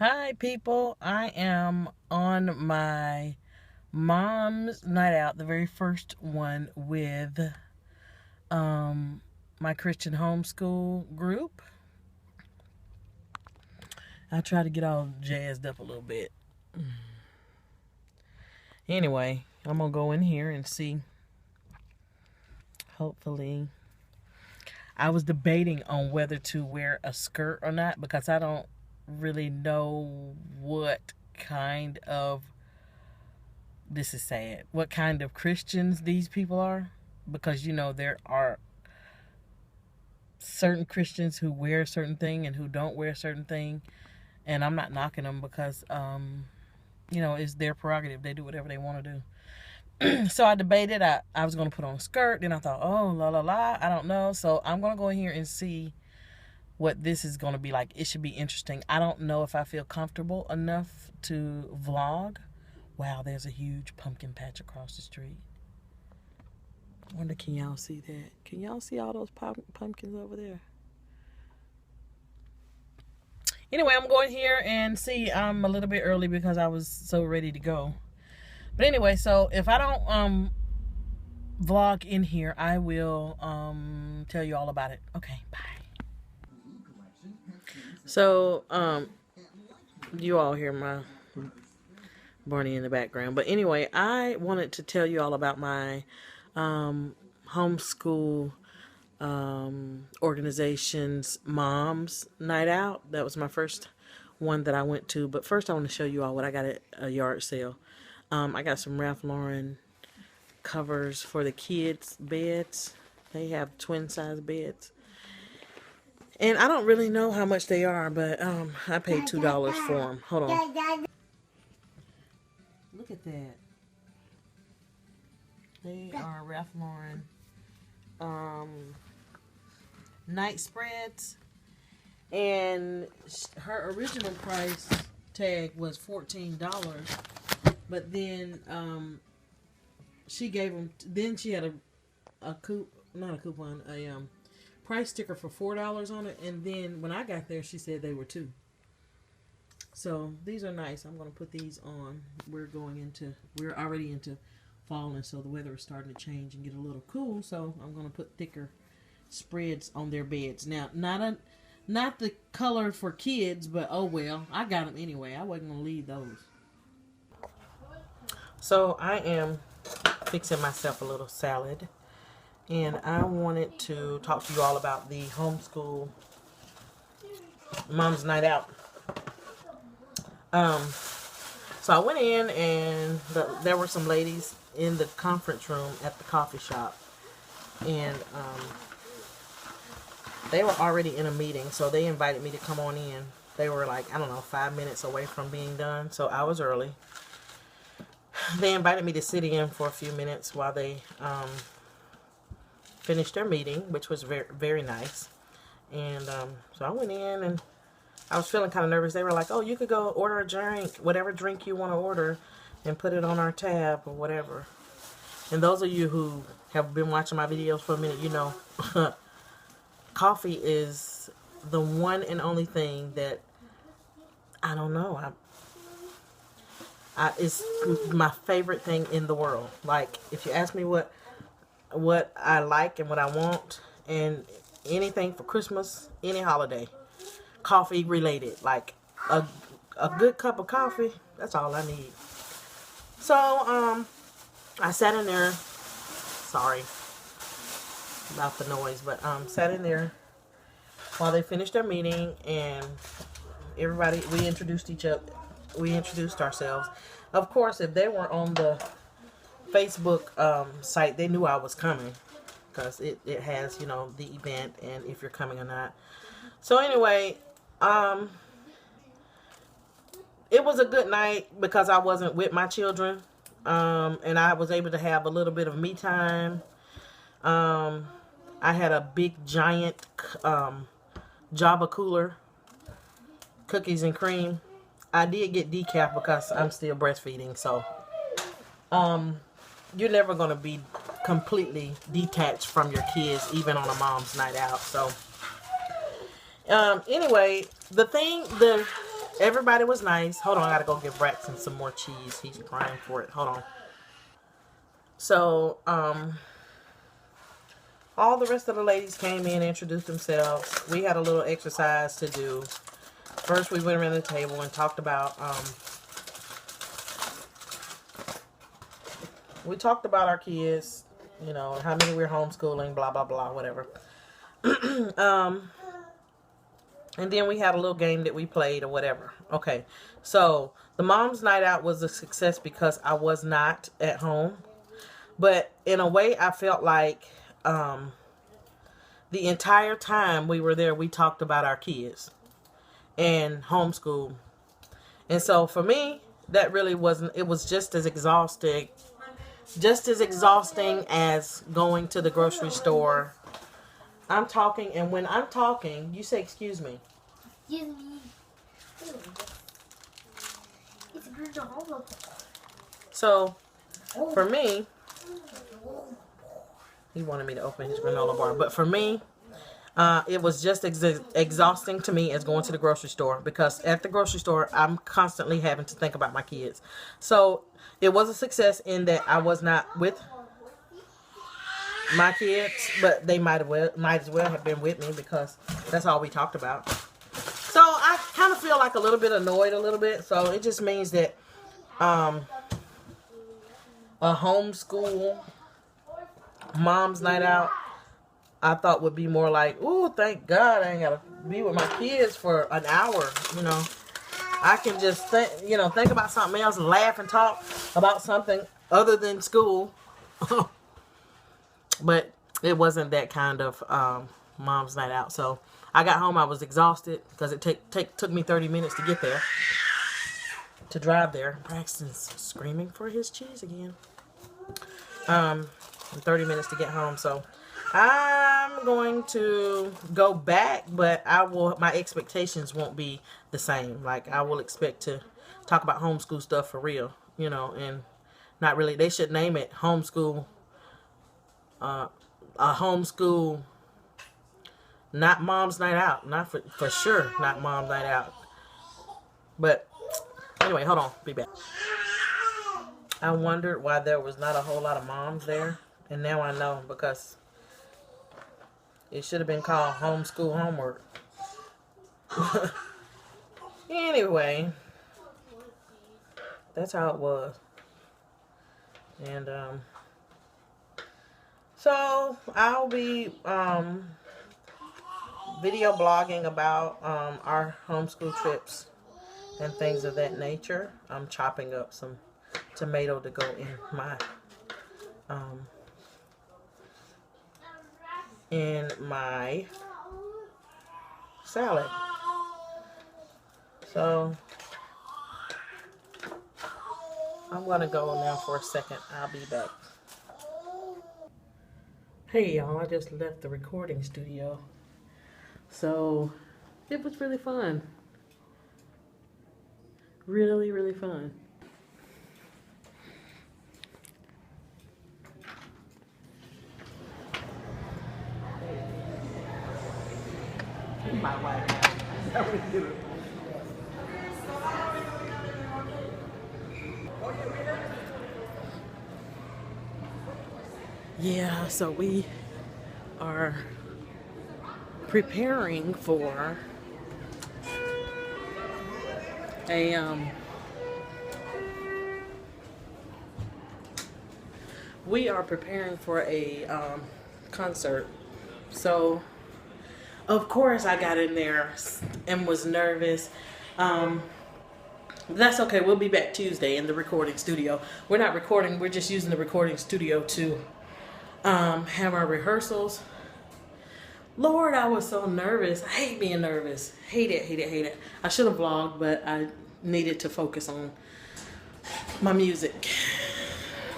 Hi people, I am on my mom's night out, the very first one with my Christian homeschool group. I try to get all jazzed up a little bit. Anyway, I'm gonna go in here and see. Hopefully, I was debating on whether to wear a skirt or not because I don't really know what kind of, this is sad, what kind of Christians these people are, because there are certain Christians who wear a certain thing and who don't wear a certain thing, and I'm not knocking them because it's their prerogative. They do whatever they want to do. So I debated. I was going to put on a skirt, then I thought, oh, la la la, I don't know. So I'm going to go in here and see what this is going to be like. It should be interesting. I don't know if I feel comfortable enough to vlog. Wow, there's a huge pumpkin patch across the street. I wonder, can y'all see that? Can y'all see all those pumpkins over there? Anyway, I'm going here and see. I'm a little bit early because I was so ready to go. But anyway, so if I don't vlog in here, I will tell you all about it. Okay, bye. So, you all hear my Barney in the background. But anyway, I wanted to tell you all about my homeschool organization's mom's night out. That was my first one that I went to. But first I want to show you all what I got at a yard sale. I got some Ralph Lauren covers for the kids' beds. They have twin size beds. And I don't really know how much they are, but I paid $2 for them. Hold on. Look at that. They are Ralph Lauren night spreads. And her original price tag was $14. But then she gave them, then she had a price sticker for $4 on it, and then when I got there she said they were $2. So these are nice. I'm going to put these on. We're already into fall, and so the weather is starting to change and get a little cool, so I'm going to put thicker spreads on their beds. Now, not the color for kids, but oh well, I got them anyway. I wasn't going to leave those. So I am fixing myself a little salad, and I wanted to talk to you all about the homeschool mom's night out. So I went in, and there were some ladies in the conference room at the coffee shop, and they were already in a meeting, so they invited me to come on in. They were like, I don't know, 5 minutes away from being done, so I was early. They invited me to sit in for a few minutes while they finished their meeting, which was very, very nice. And so I went in, and I was feeling kind of nervous. They were like, oh, you could go order a drink, whatever drink you want to order, and put it on our tab or whatever. And those of you who have been watching my videos for a minute, you know, coffee is the one and only thing that, I don't know, it's my favorite thing in the world. Like, if you ask me what I like and what I want, and anything for Christmas, any holiday, coffee related, like a good cup of coffee, that's all I need. So I sat in there, sorry about the noise, but sat in there while they finished their meeting, and everybody, we introduced ourselves. Of course, if they were on the Facebook site, they knew I was coming, because it has, you know, the event and if you're coming or not. So anyway, it was a good night because I wasn't with my children, and I was able to have a little bit of me time. I had a big giant Java cooler, cookies and cream. I did get decaf because I'm still breastfeeding, so you're never going to be completely detached from your kids, even on a mom's night out. So anyway, the everybody was nice. Hold on, I gotta go give Braxton some more cheese. He's crying for it. Hold on. So, all the rest of the ladies came in, introduced themselves. We had a little exercise to do. First, we went around the table and talked about, our kids, you know, how many we're homeschooling, blah, blah, blah, whatever. And then we had a little game that we played or whatever. Okay, so the mom's night out was a success because I was not at home. But in a way, I felt like the entire time we were there, we talked about our kids and homeschool. And so for me, that really wasn't, it was just as exhausting as going to the grocery store. I'm talking, and when I'm talking, you say, excuse me. Excuse me. It's granola. So, for me, he wanted me to open his granola bar. But for me, it was just exhausting to me as going to the grocery store. Because at the grocery store, I'm constantly having to think about my kids. So, it was a success in that I was not with my kids, but they might as well have been with me because that's all we talked about. So I kind of feel like a little bit annoyed a little bit. So it just means that a homeschool mom's night out, I thought would be more like, ooh, thank God I ain't gotta be with my kids for an hour. You know, I can just think about something else, laugh and talk about something other than school. But it wasn't that kind of mom's night out. So I got home, I was exhausted because it took me 30 minutes to get there, to drive there. Braxton's screaming for his cheese again. 30 minutes to get home. So I'm going to go back, but my expectations won't be the same. Like, I will expect to talk about homeschool stuff for real, you know, and not really. They should name it homeschool. A homeschool, not mom's night out. Not for sure, not mom's night out. But anyway, hold on, be back. I wondered why there was not a whole lot of moms there, and now I know, because it should have been called homeschool homework. Anyway, that's how it was. And so I'll be video blogging about our homeschool trips and things of that nature. I'm chopping up some tomato to go in my salad. So I'm gonna go now for a second. I'll be back. Hey y'all, I just left the recording studio. So it was really fun. Really, really fun. My wife. Yeah, so we are preparing for a concert. So of course I got in there and was nervous. That's okay. We'll be back Tuesday in the recording studio. We're not recording. We're just using the recording studio to have our rehearsals. Lord, I was so nervous. I hate being nervous. Hate it, hate it, hate it. I should have vlogged, but I needed to focus on my music.